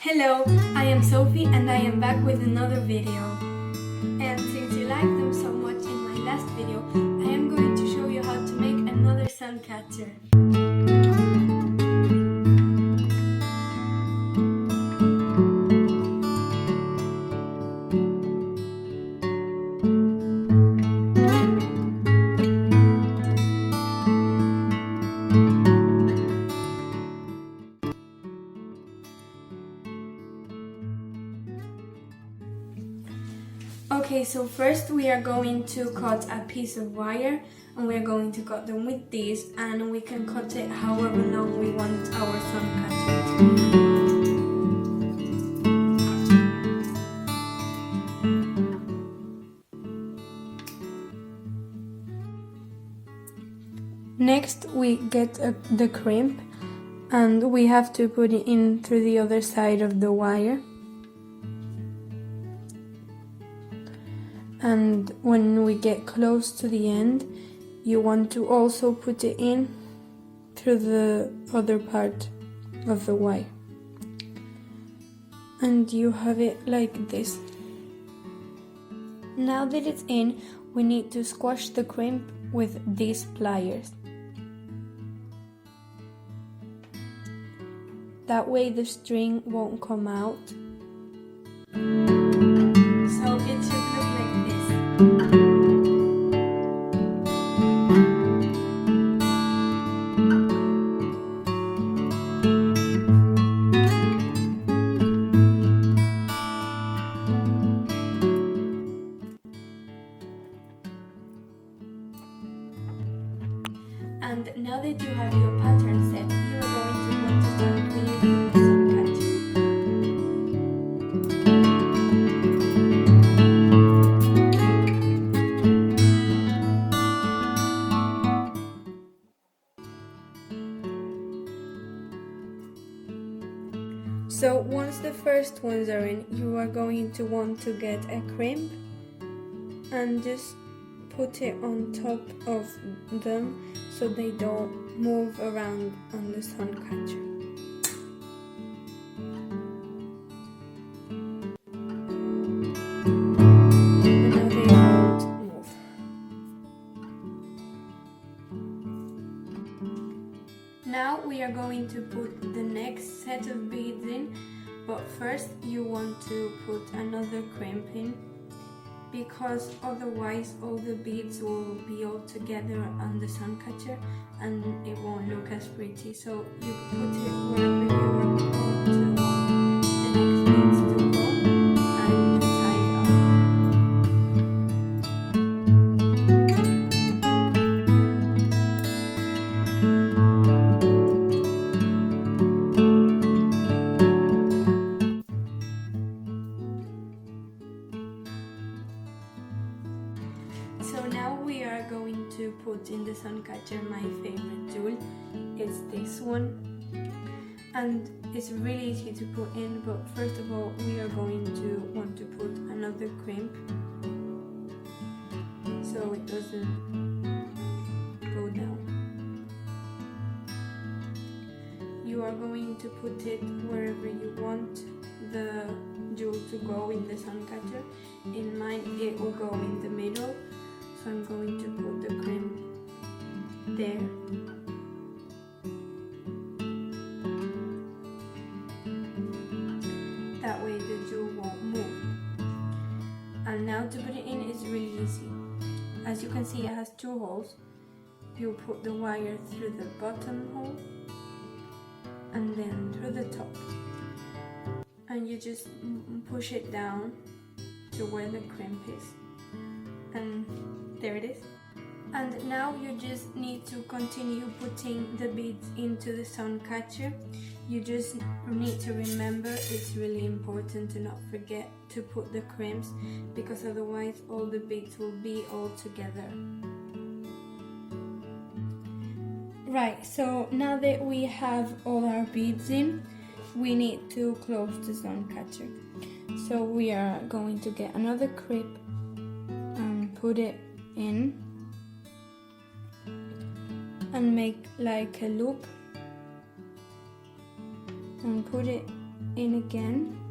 Hello, I am Sophie and I am back with another video. And since you liked them so much in my last video, I am going to show you how to make another Suncatcher. Okay, so first we are going to cut a piece of wire and we are going to cut them with this, and we can cut it however long we want our Suncatcher to be. Next we get the crimp and we have to put it in through the other side of the wire. And when we get close to the end, you want to also put it in through the other part of the wire. And you have it like this. Now that it's in, we need to squash the crimp with these pliers. That way the string won't come out. So it should look like this. And now that you have your pattern set, you are going to want to start creating the Suncatcher. So once the first ones are in, you are going to want to get a crimp and just put it on top of them so they don't move around on the Suncatcher. And now they won't move. Now we are going to put the next set of beads in, but first you want to put another crimp in, because otherwise all the beads will be all together on the Suncatcher and it won't look as pretty. So you put it wherever you want the next beads to go and you tie it up. So now we are going to put in the Suncatcher my favorite tool. It's this one, and it's really easy to put in, but first of all we are going to want to put another crimp so it doesn't go down. You are going to put it wherever you want the jewel to go in the Suncatcher. In mine it will go in the middle. So I'm going to put the crimp there. That way the jewel won't move. And now to put it in is really easy. As you can see, it has two holes. You put the wire through the bottom hole and then through the top. And you just push it down to where the crimp is. And there it is. And now you just need to continue putting the beads into the Suncatcher. You just need to remember, it's really important to not forget to put the crimps, because otherwise all the beads will be all together. Right, so now that we have all our beads in, we need to close the Suncatcher. So we are going to get another crimp and put it in and make like a loop and put it in again